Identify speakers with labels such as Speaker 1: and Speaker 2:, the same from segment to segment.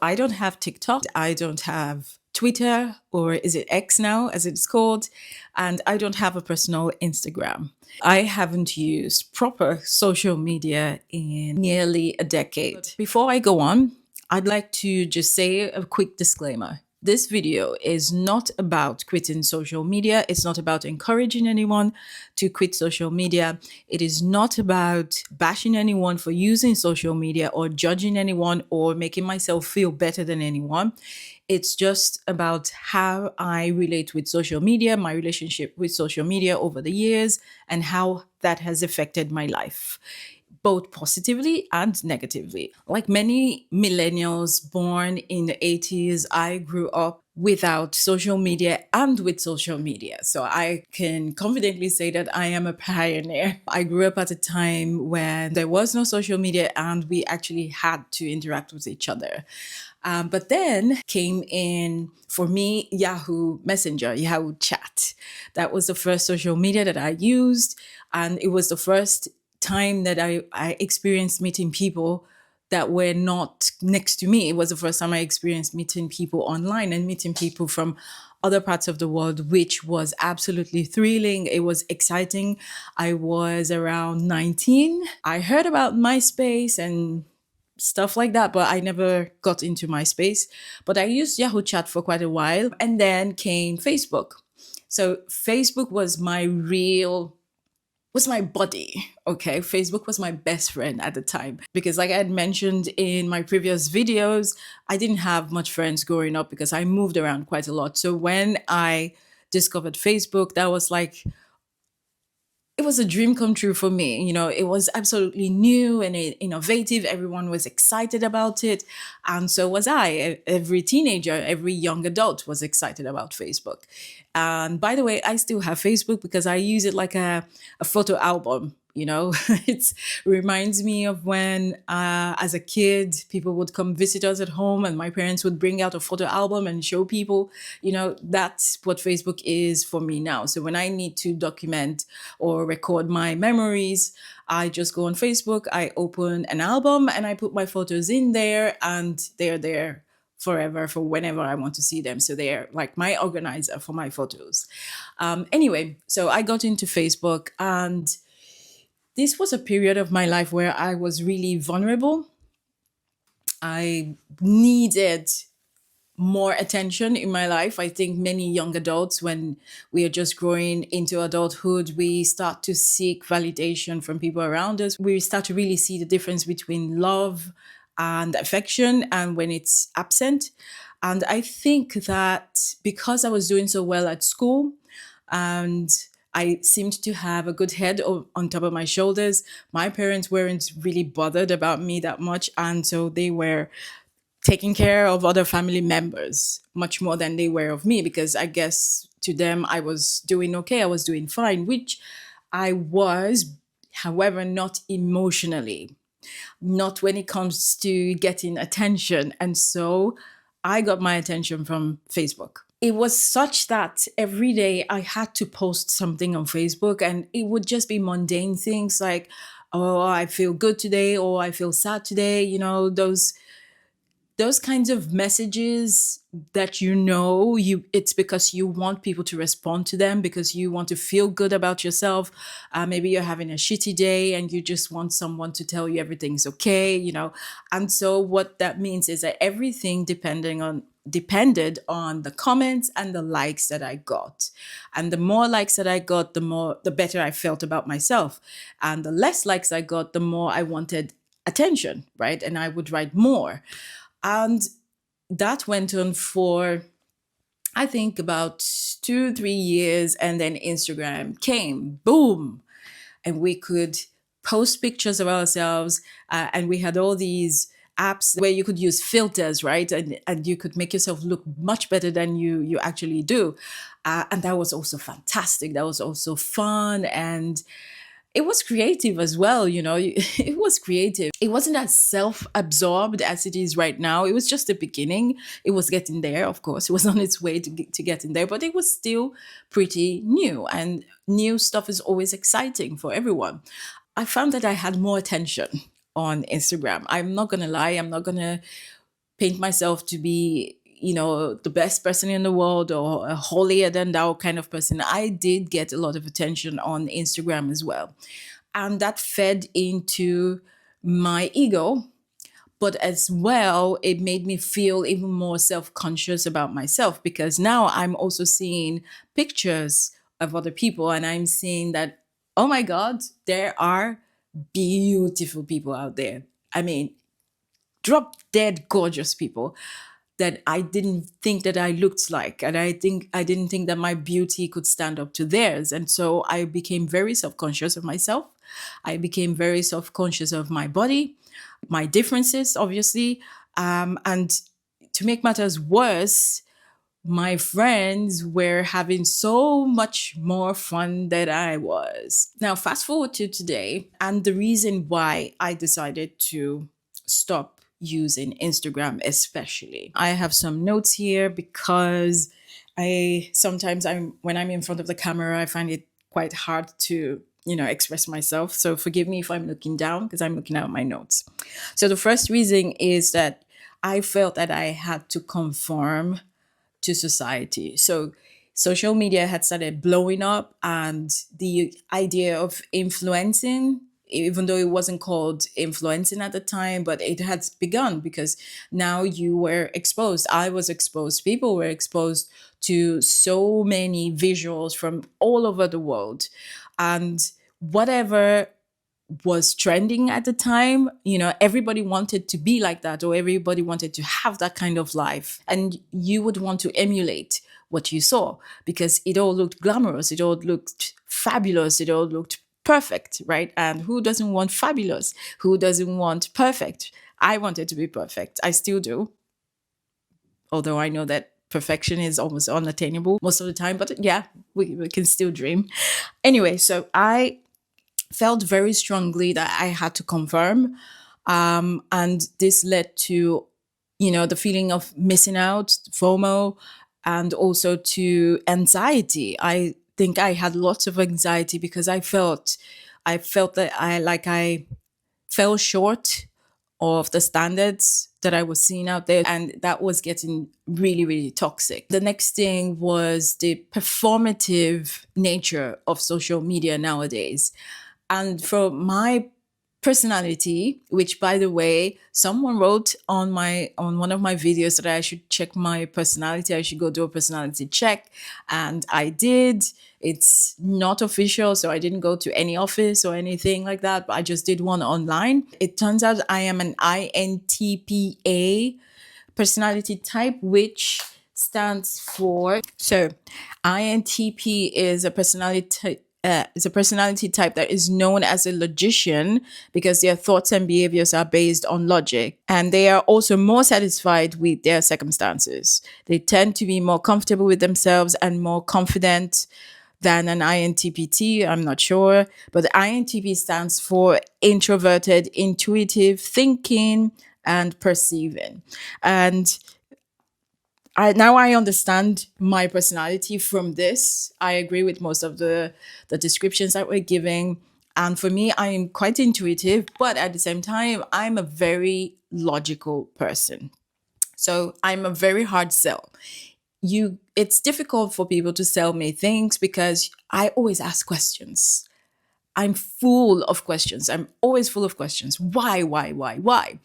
Speaker 1: I don't have TikTok. I don't have Twitter, or is it X now, as it's called? And I don't have a personal Instagram. I haven't used proper social media in nearly a decade. Before I go on, I'd like to just say a quick disclaimer. This video is not about quitting social media. It's not about encouraging anyone to quit social media. It is not about bashing anyone for using social media or judging anyone or making myself feel better than anyone. It's just about how I relate with social media, my relationship with social media over the years, and how that has affected my life, both positively and negatively. Like many millennials born in the 80s, I grew up without social media and with social media. So I can confidently say that I am a pioneer. I grew up at a time when there was no social media and we actually had to interact with each other. But then came in, for me, Yahoo Messenger, Yahoo Chat. That was the first social media that I used. And it was the first time that I experienced meeting people that were not next to me. It was the first time I experienced meeting people online and meeting people from other parts of the world, which was absolutely thrilling. It was exciting. I was around 19. I heard about MySpace and stuff like that, but I never got into MySpace. But I used Yahoo Chat for quite a while. And then came Facebook. So Facebook was my buddy. Okay. Facebook was my best friend at the time because, like I had mentioned in my previous videos, I didn't have much friends growing up because I moved around quite a lot. So when I discovered Facebook, that was like, it was a dream come true for me. It was absolutely new and innovative. Everyone was excited about it. And so was I. Every teenager, every young adult was excited about Facebook. And by the way, I still have Facebook because I use it like a photo album. It reminds me of when, as a kid, people would come visit us at home and my parents would bring out a photo album and show people. That's what Facebook is for me now. So when I need to document or record my memories, I just go on Facebook, I open an album and I put my photos in there, and they're there forever for whenever I want to see them. So they're like my organizer for my photos. Anyway, so I got into Facebook, and this was a period of my life where I was really vulnerable. I needed more attention in my life. I think many young adults, when we are just growing into adulthood, we start to seek validation from people around us. We start to really see the difference between love and affection and when it's absent. And I think that because I was doing so well at school and I seemed to have a good head on top of my shoulders, my parents weren't really bothered about me that much. And so they were taking care of other family members much more than they were of me, because I guess to them I was doing okay, I was doing fine, which I was, however, not emotionally, not when it comes to getting attention. And so I got my attention from Facebook. It was such that every day I had to post something on Facebook, and it would just be mundane things like, oh, I feel good today, or I feel sad today, those kinds of messages that it's because you want people to respond to them, because you want to feel good about yourself. Maybe you're having a shitty day and you just want someone to tell you everything's okay. And so what that means is that everything depended on the comments and the likes that I got. And the more likes that I got, the better I felt about myself. And the less likes I got, the more I wanted attention, right? And I would write more. And that went on for, I think, about 2, 3 years. And then Instagram came, boom. And we could post pictures of ourselves. And we had all these apps where you could use filters, right? And you could make yourself look much better than you actually do. And that was also fantastic. That was also fun. And it was creative as well. It was creative. It wasn't as self-absorbed as it is right now. It was just the beginning. It was getting there, of course. It was on its way to getting there, but it was still pretty new, and new stuff is always exciting for everyone. I found that I had more attention on Instagram. I'm not going to lie. I'm not going to paint myself to be, the best person in the world or a holier than thou kind of person. I did get a lot of attention on Instagram as well. And that fed into my ego, but as well, it made me feel even more self conscious about myself, because now I'm also seeing pictures of other people and I'm seeing that, oh my God, there are beautiful people out there. I mean, drop dead gorgeous people that I didn't think that I looked like. And I didn't think that my beauty could stand up to theirs. And so I became very self conscious of myself. I became very self conscious of my body, my differences, obviously. And to make matters worse, my friends were having so much more fun than I was. Now, fast forward to today, and the reason why I decided to stop using Instagram, especially. I have some notes here because I sometimes when I'm in front of the camera, I find it quite hard to express myself. So forgive me if I'm looking down because I'm looking at my notes. So the first reason is that I felt that I had to conform to society. So social media had started blowing up, and the idea of influencing, even though it wasn't called influencing at the time, but it had begun because now you were exposed. I was exposed. People were exposed to so many visuals from all over the world. And whatever was trending at the time, everybody wanted to be like that, or everybody wanted to have that kind of life. And you would want to emulate what you saw because it all looked glamorous, it all looked fabulous, it all looked perfect, right? And who doesn't want fabulous? Who doesn't want perfect? I wanted to be perfect. I still do. Although I know that perfection is almost unattainable most of the time, but yeah, we can still dream. Anyway, so I felt very strongly that I had to confirm. And this led to, the feeling of missing out, FOMO, and also to anxiety. I think I had lots of anxiety because I felt that I fell short of the standards that I was seeing out there. And that was getting really, really toxic. The next thing was the performative nature of social media nowadays. And for my personality, which by the way, someone wrote on one of my videos that I should check my personality, I should go do a personality check. And I did. It's not official, so I didn't go to any office or anything like that, but I just did one online. It turns out I am an INTPA personality type, which stands for, so INTP is a personality type that is known as a logician because their thoughts and behaviors are based on logic, and they are also more satisfied with their circumstances. They tend to be more comfortable with themselves and more confident than an INTPT. I'm not sure, but the INTP stands for introverted, intuitive thinking and perceiving. And I understand my personality from this. I agree with most of the descriptions that we're giving. And for me, I am quite intuitive, but at the same time, I'm a very logical person. So I'm a very hard sell. It's difficult for people to sell me things because I always ask questions. I'm full of questions. I'm always full of questions. Why, why?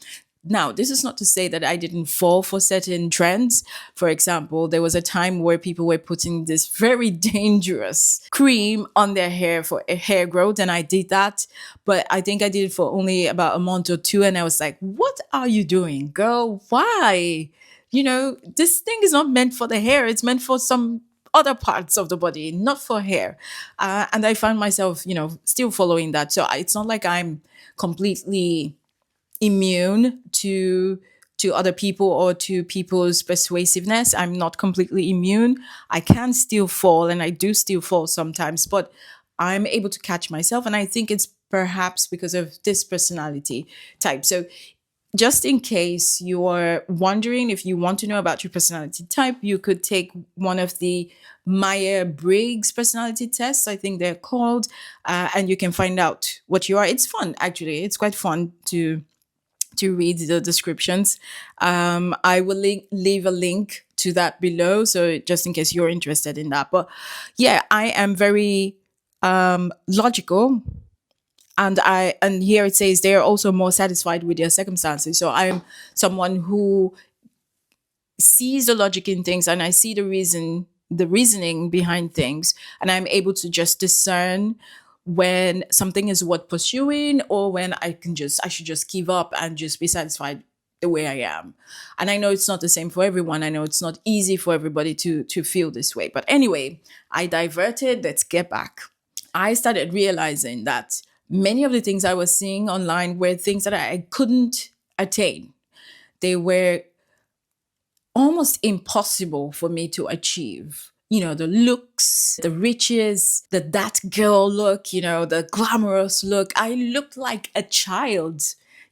Speaker 1: Now, this is not to say that I didn't fall for certain trends. For example, there was a time where people were putting this very dangerous cream on their hair for hair growth, and I did that. But I think I did it for only about a month or two, and I was like, what are you doing, girl? Why? This thing is not meant for the hair. It's meant for some other parts of the body, not for hair. And I found myself, still following that. So it's not like I'm completely immune to other people or to people's persuasiveness. I'm not completely immune. I can still fall, and I do still fall sometimes, but I'm able to catch myself. And I think it's perhaps because of this personality type. So just in case you are wondering, if you want to know about your personality type, you could take one of the Myers-Briggs personality tests, I think they're called, and you can find out what you are. It's fun, actually. It's quite fun to read the descriptions. I will leave a link to that below, so just in case you're interested in that. But yeah, I am very logical, and here it says they are also more satisfied with their circumstances. So I'm someone who sees the logic in things, and I see the reasoning behind things, and I'm able to just discern when something is worth pursuing, or when I should just give up and just be satisfied the way I am. And I know it's not the same for everyone. I know it's not easy for everybody to feel this way. But anyway, I diverted. Let's get back. I started realizing that many of the things I was seeing online were things that I couldn't attain. They were almost impossible for me to achieve. You know, the looks, the riches, that girl look, the glamorous look. I looked like a child.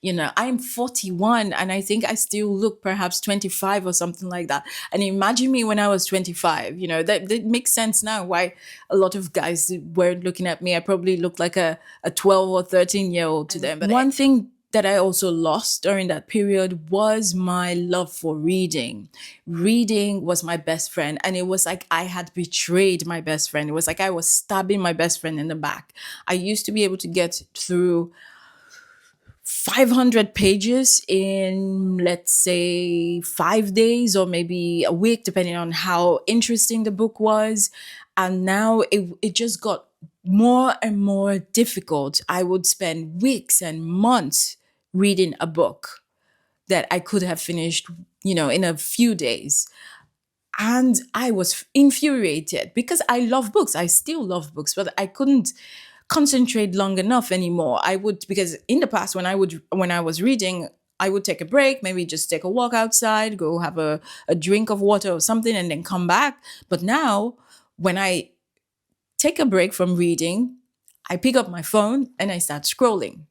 Speaker 1: I'm 41, and I think I still look perhaps 25 or something like that. And imagine me when I was 25. That makes sense now why a lot of guys weren't looking at me. I probably looked like a 12 or 13-year-old to them. But one thing that I also lost during that period was my love for reading. Reading was my best friend, and it was like I had betrayed my best friend. It was like I was stabbing my best friend in the back. I used to be able to get through 500 pages in, let's say, 5 days or maybe a week, depending on how interesting the book was. And now it just got more and more difficult. I would spend weeks and months reading a book that I could have finished, in a few days. And I was infuriated because I love books. I still love books, but I couldn't concentrate long enough anymore. Because in the past when I was reading, I would take a break, maybe just take a walk outside, go have a drink of water or something, and then come back. But now when I take a break from reading, I pick up my phone and I start scrolling.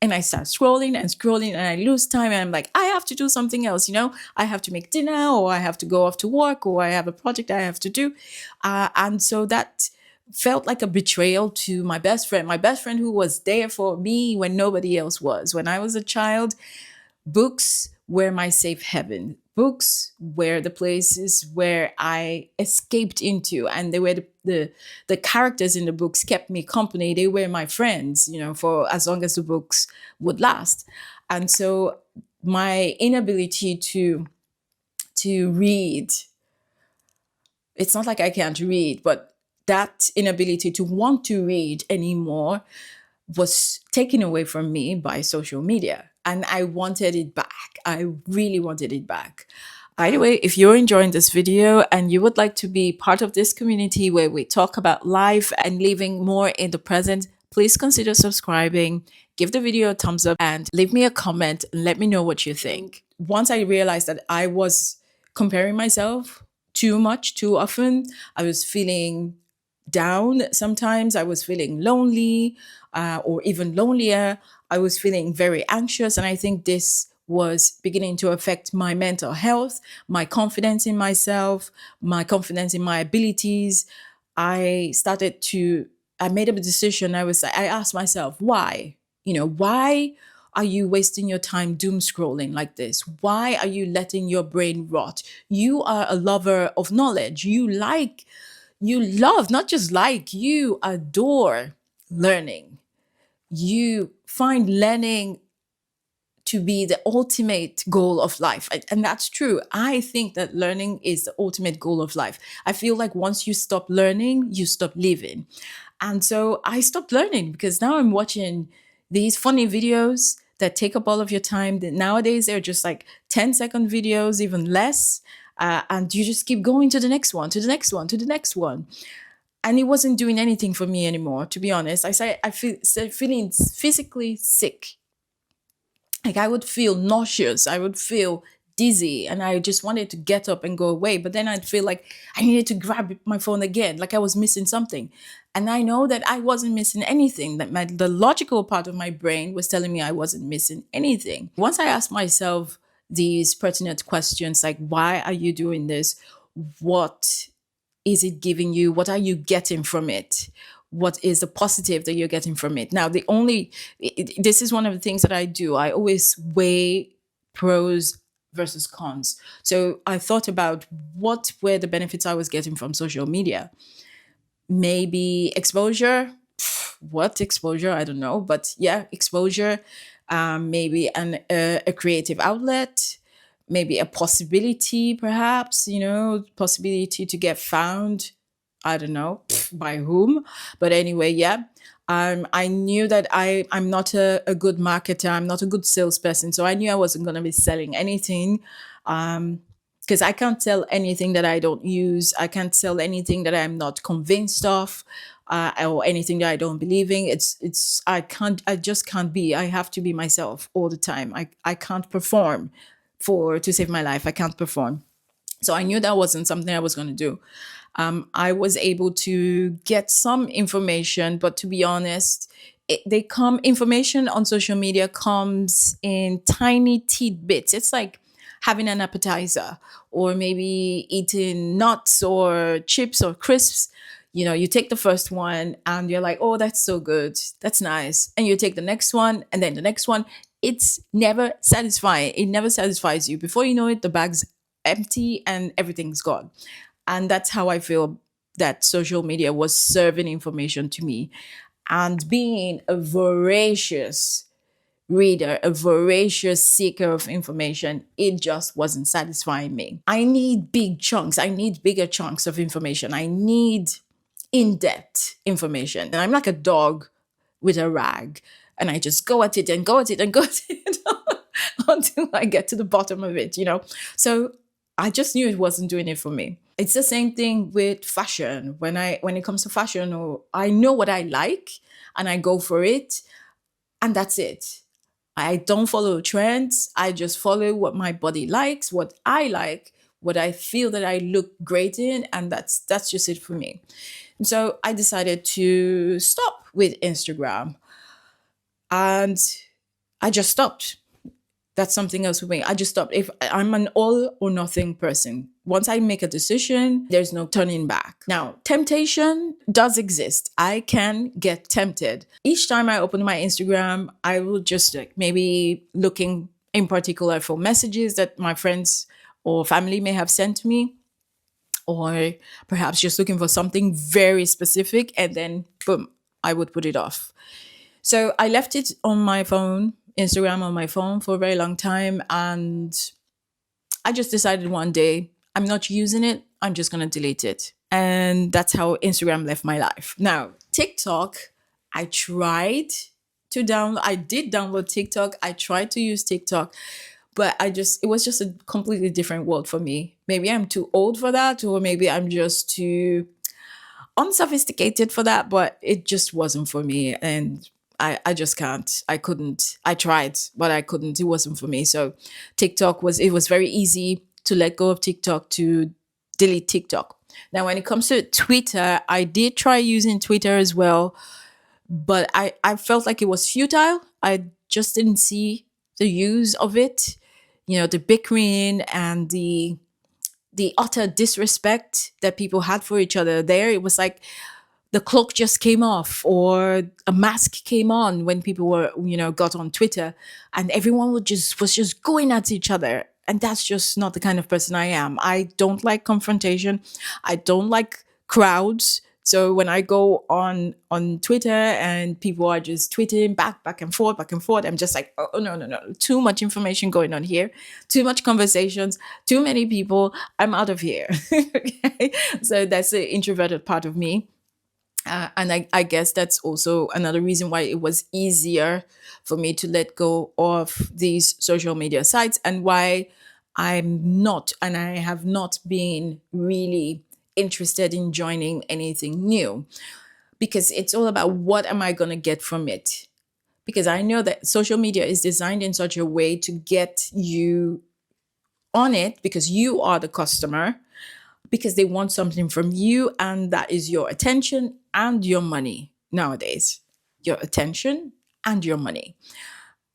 Speaker 1: And I start scrolling and scrolling, and I lose time, and I'm like, I have to do something else. I have to make dinner, or I have to go off to work, or I have a project I have to do. And so that felt like a betrayal to my best friend who was there for me when nobody else was. When I was a child, books were my safe haven. Books were the places where I escaped into, and they were the characters in the books kept me company. They were my friends, for as long as the books would last. And so my inability to read, it's not like I can't read, but that inability to want to read anymore was taken away from me by social media. And I wanted it back. I really wanted it back. By the way, if you're enjoying this video and you would like to be part of this community where we talk about life and living more in the present, please consider subscribing, give the video a thumbs up, and leave me a comment and let me know what you think. Once I realized that I was comparing myself too much, too often, I was feeling down. Sometimes I was feeling lonely, or even lonelier. I was feeling very anxious. And I think this was beginning to affect my mental health, my confidence in myself, my confidence in my abilities. I made a decision. I asked myself, why? Why are you wasting your time doom scrolling like this? Why are you letting your brain rot? You are a lover of knowledge. You love, not just like, you adore learning. You find learning to be the ultimate goal of life. And that's true. I think that learning is the ultimate goal of life. I feel like once you stop learning, you stop living. And so I stopped learning because now I'm watching these funny videos that take up all of your time. That nowadays they're just like 10-second videos, even less. And you just keep going to the next one, to the next one, to the next one. And it wasn't doing anything for me anymore, to be honest. I started feeling physically sick. Like I would feel nauseous, I would feel dizzy, and I just wanted to get up and go away. But then I'd feel like I needed to grab my phone again, like I was missing something. And I know that I wasn't missing anything, that the logical part of my brain was telling me I wasn't missing anything. Once I asked myself these pertinent questions, like, why are you doing this? What is it giving you? What are you getting from it? what is the positive that you're getting from it. Now, this is one of the things that I do. I always weigh pros versus cons. So I thought about what were the benefits I was getting from social media. Maybe exposure. What exposure? I don't know. But yeah, exposure. Maybe a creative outlet, maybe a possibility, perhaps, possibility to get found. I don't know by whom. But anyway, yeah. I knew that I'm not a good marketer. I'm not a good salesperson. So I knew I wasn't going to be selling anything. Because I can't sell anything that I don't use. I can't sell anything that I'm not convinced of, or anything that I don't believe in. I just can't be. I have to be myself all the time. I can't perform to save my life. I can't perform. So I knew that wasn't something I was going to do. I was able to get some information, but to be honest, information on social media comes in tiny tidbits. It's like having an appetizer, or maybe eating nuts or chips or crisps. You take the first one and you're like, oh, that's so good. That's nice. And you take the next one and then the next one. It's never satisfying. It never satisfies you. Before you know it, the bag's empty and everything's gone. And that's how I feel that social media was serving information to me. And being a voracious reader, a voracious seeker of information, it just wasn't satisfying me. I need big chunks. I need bigger chunks of information. I need in-depth information. And I'm like a dog with a rag. And I just go at it and go at it and go at it until I get to the bottom of it, So I just knew it wasn't doing it for me. It's the same thing with fashion. When it comes to fashion, or I know what I like and I go for it, and that's it. I don't follow trends. I just follow what my body likes, what I like, what I feel that I look great in, and that's just it for me. And so I decided to stop with Instagram, and I just stopped. That's something else for me. I just stopped. If I'm an all or nothing person, once I make a decision, there's no turning back. Now, temptation does exist. I can get tempted. Each time I open my Instagram, I will just maybe looking in particular for messages that my friends or family may have sent me, or perhaps just looking for something very specific, and then boom, I would put it off. So I left it on my phone, Instagram on my phone, for a very long time. And I just decided one day, I'm not using it. I'm just going to delete it. And that's how Instagram left my life. Now, TikTok, I did download TikTok. I tried to use TikTok, but it was just a completely different world for me. Maybe I'm too old for that, or maybe I'm just too unsophisticated for that, but it just wasn't for me. And I just can't. I couldn't. I tried, but I couldn't. It wasn't for me. So it was very easy to let go of TikTok, to delete TikTok. Now, when it comes to Twitter, I did try using Twitter as well, but I felt like it was futile. I just didn't see the use of it. The bickering and the utter disrespect that people had for each other there. It was like the cloak just came off, or a mask came on when people were, got on Twitter, and everyone was just going at each other. And that's just not the kind of person I am. I don't like confrontation. I don't like crowds. So when I go on Twitter and people are just tweeting back and forth, I'm just like, oh, no. Too much information going on here. Too much conversations. Too many people. I'm out of here. Okay? So that's the introverted part of me. And I guess that's also another reason why it was easier for me to let go of these social media sites, and why I have not been really interested in joining anything new, because it's all about what am I going to get from it? Because I know that social media is designed in such a way to get you on it because you are the customer, because they want something from you, and that is your attention and your money nowadays. Your attention and your money.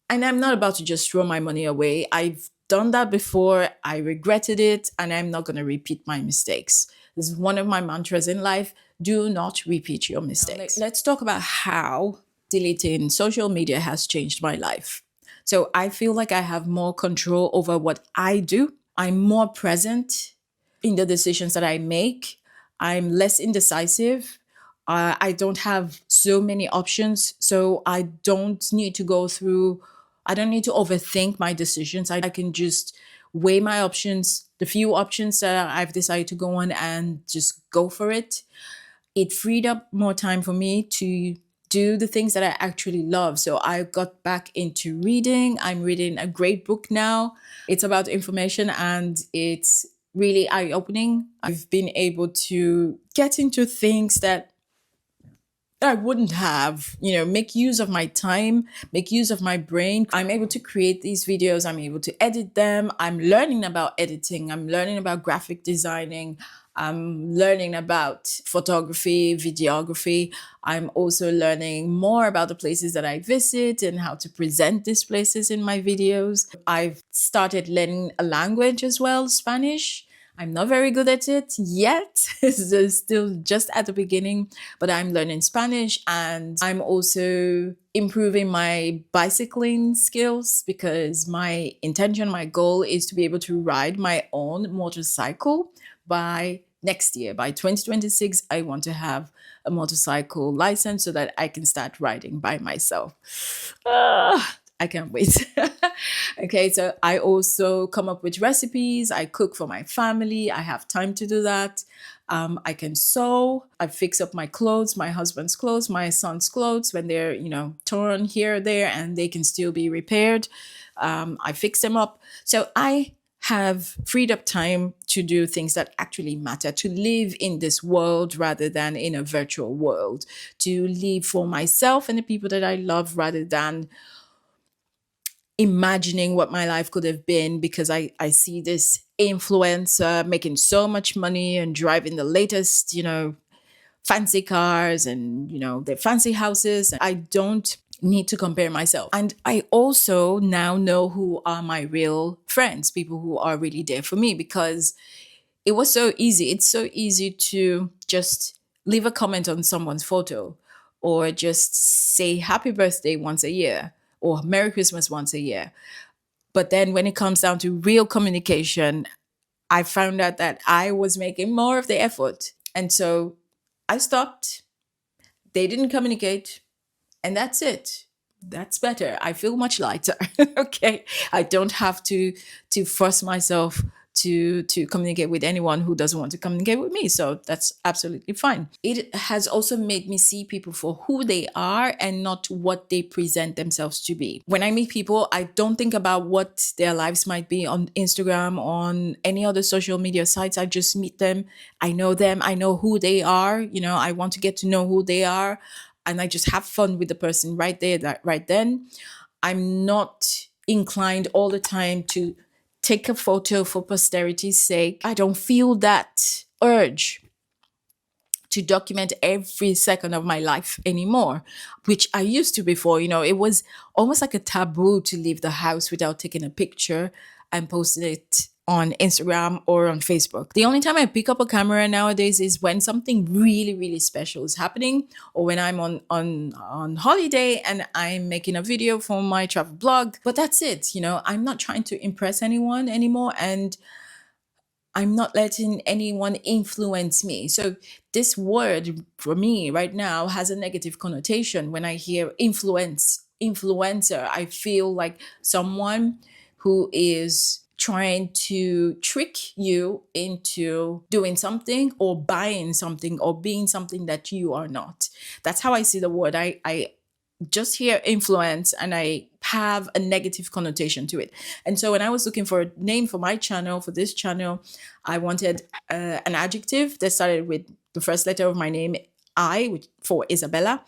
Speaker 1: And I'm not about to just throw my money away. I've done that before. I regretted it, and I'm not going to repeat my mistakes. This is one of my mantras in life. Do not repeat your mistakes. Let's talk about how deleting social media has changed my life. So I feel like I have more control over what I do. I'm more present in the decisions that I make. I'm less indecisive. I don't have so many options. So I don't need to go through, I don't need to overthink my decisions. I can just weigh my options, the few options that I've decided to go on, and just go for it. It freed up more time for me to do the things that I actually love. So I got back into reading. I'm reading a great book now. It's about information and it's really eye opening. I've been able to get into things that I wouldn't have, make use of my time, make use of my brain. I'm able to create these videos. I'm able to edit them. I'm learning about editing. I'm learning about graphic designing. I'm learning about photography, videography. I'm also learning more about the places that I visit and how to present these places in my videos. I've started learning a language as well, Spanish. I'm not very good at it yet. It's still just at the beginning, but I'm learning Spanish and I'm also improving my bicycling skills because my intention, my goal is to be able to ride my own motorcycle by next year. By 2026, I want to have a motorcycle license so that I can start riding by myself. I can't wait. Okay, so I also come up with recipes. I cook for my family. I have time to do that. I can sew. I fix up my clothes, my husband's clothes, my son's clothes when they're, torn here or there and they can still be repaired. I fix them up. So I have freed up time to do things that actually matter, to live in this world rather than in a virtual world, to live for myself and the people that I love rather than imagining what my life could have been because I see this influencer making so much money and driving the latest, fancy cars and, their fancy houses. I don't need to compare myself. And I also now know who are my real friends, people who are really there for me because it was so easy. It's so easy to just leave a comment on someone's photo or just say happy birthday once a year or Merry Christmas once a year. But then when it comes down to real communication, I found out that I was making more of the effort. And so I stopped. They didn't communicate. And that's it. That's better. I feel much lighter. Okay. I don't have to force myself to communicate with anyone who doesn't want to communicate with me. So that's absolutely fine. It has also made me see people for who they are and not what they present themselves to be. When I meet people, I don't think about what their lives might be on Instagram, on any other social media sites. I just meet them. I know who they are. I want to get to know who they are. And I just have fun with the person right there, right then. I'm not inclined all the time to take a photo for posterity's sake. I don't feel that urge to document every second of my life anymore, which I used to before. It was almost like a taboo to leave the house without taking a picture and posting it on Instagram or on Facebook. The only time I pick up a camera nowadays is when something really, really special is happening or when I'm on holiday and I'm making a video for my travel blog. But that's it. I'm not trying to impress anyone anymore and I'm not letting anyone influence me. So this word for me right now has a negative connotation. When I hear influencer, I feel like someone who is trying to trick you into doing something or buying something or being something that you are not. That's how I see the word. I just hear influence and I have a negative connotation to it. And so when I was looking for a name for my channel, for this channel, I wanted an adjective that started with the first letter of my name, for Isabella.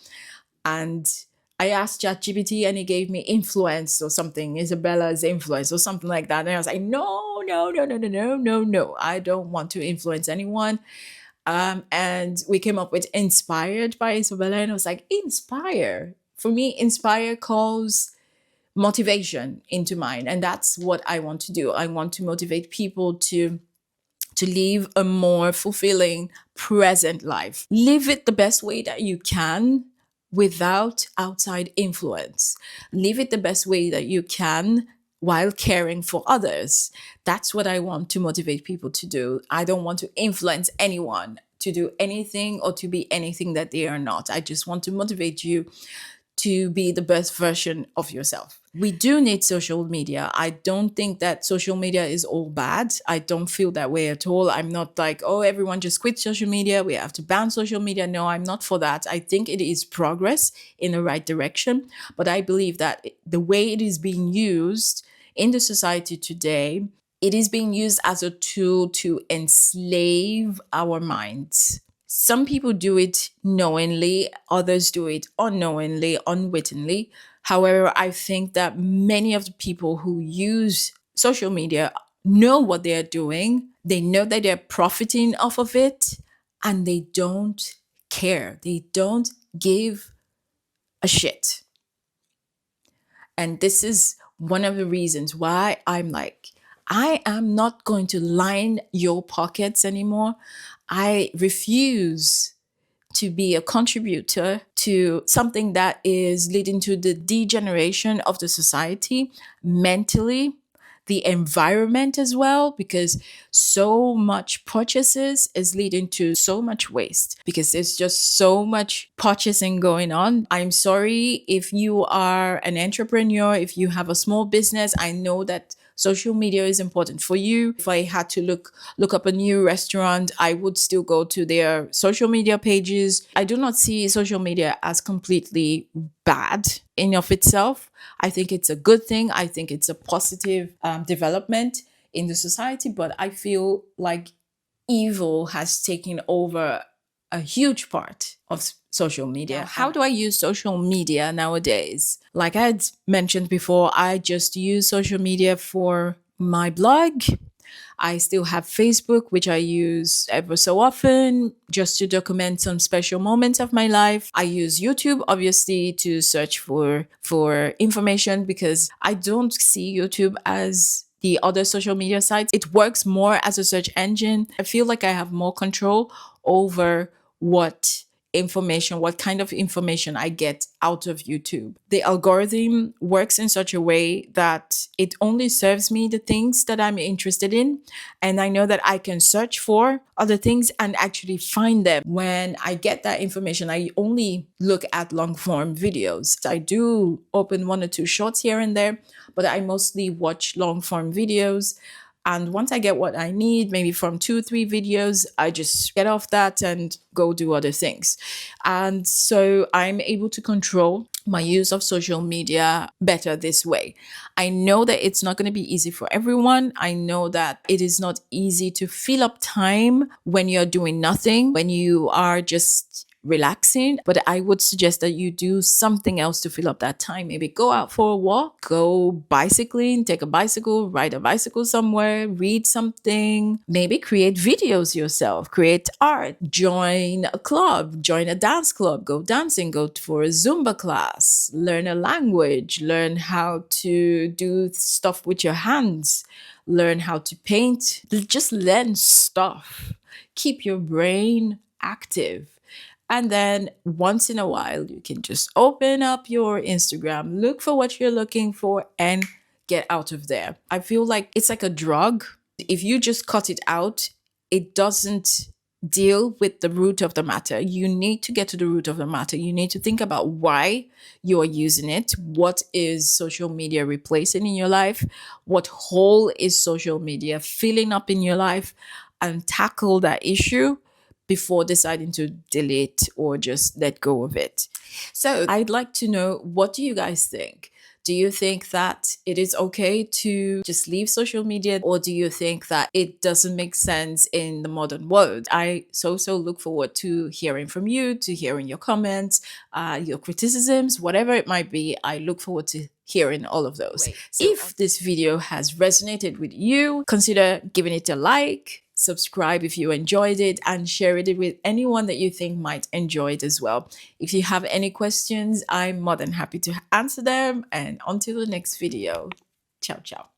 Speaker 1: And I asked ChatGPT and he gave me influence or something, Isabella's influence or something like that. And I was like, no, no, no, no, no, no, no, no. I don't want to influence anyone. And we came up with inspired by Isabella. And I was like, inspire. For me, inspire calls motivation into mind. And that's what I want to do. I want to motivate people to to live a more fulfilling present life. Live it the best way that you can without outside influence. Live it the best way that you can while caring for others. That's what I want to motivate people to do. I don't want to influence anyone to do anything or to be anything that they are not. I just want to motivate you to be the best version of yourself. We do need social media. I don't think that social media is all bad. I don't feel that way at all. I'm not like, oh, everyone just quit social media. We have to ban social media. No, I'm not for that. I think it is progress in the right direction. But I believe that the way it is being used in the society today, it is being used as a tool to enslave our minds. Some people do it knowingly, others do it unknowingly, unwittingly. However, I think that many of the people who use social media know what they're doing, they know that they're profiting off of it, and they don't care. They don't give a shit. And this is one of the reasons why I'm like, I am not going to line your pockets anymore. I refuse to be a contributor to something that is leading to the degeneration of the society mentally, the environment as well, because so much purchases is leading to so much waste because there's just so much purchasing going on. I'm sorry if you are an entrepreneur, if you have a small business, I know that social media is important for you. If I had to look up a new restaurant, I would still go to their social media pages. I do not see social media as completely bad in of itself. I think it's a good thing. I think it's a positive development in the society, but I feel like evil has taken over a huge part of social media. Now, how do I use social media nowadays? Like I had mentioned before, I just use social media for my blog. I still have Facebook, which I use ever so often just to document some special moments of my life. I use YouTube, obviously, to search for information because I don't see YouTube as the other social media sites. It works more as a search engine. I feel like I have more control over what kind of information I get out of YouTube. The algorithm works in such a way that it only serves me the things that I'm interested in. And I know that I can search for other things and actually find them. When I get that information, I only look at long form videos. I do open one or two shorts here and there, but I mostly watch long form videos. And once I get what I need, maybe from 2, 3 videos, I just get off that and go do other things. And so I'm able to control my use of social media better this way. I know that it's not going to be easy for everyone. I know that it is not easy to fill up time when you're doing nothing, when you are just relaxing, but I would suggest that you do something else to fill up that time. Maybe go out for a walk, go bicycling, take a bicycle, ride a bicycle somewhere, read something, maybe create videos yourself, create art, join a club, join a dance club, go dancing, go for a Zumba class, learn a language, learn how to do stuff with your hands, learn how to paint, just learn stuff. Keep your brain active. And then once in a while, you can just open up your Instagram, look for what you're looking for, and get out of there. I feel like it's like a drug. If you just cut it out, it doesn't deal with the root of the matter. You need to get to the root of the matter. You need to think about why you are using it. What is social media replacing in your life? What hole is social media filling up in your life? And tackle that issue before deciding to delete or just let go of it. So I'd like to know, what do you guys think? Do you think that it is okay to just leave social media, or do you think that it doesn't make sense in the modern world? I so look forward to hearing from you, to hearing your comments, your criticisms, whatever it might be. I look forward to hearing all of those. If this video has resonated with you, consider giving it a like, subscribe if you enjoyed it, and share it with anyone that you think might enjoy it as well. If you have any questions, I'm more than happy to answer them. And until the next video, ciao, ciao.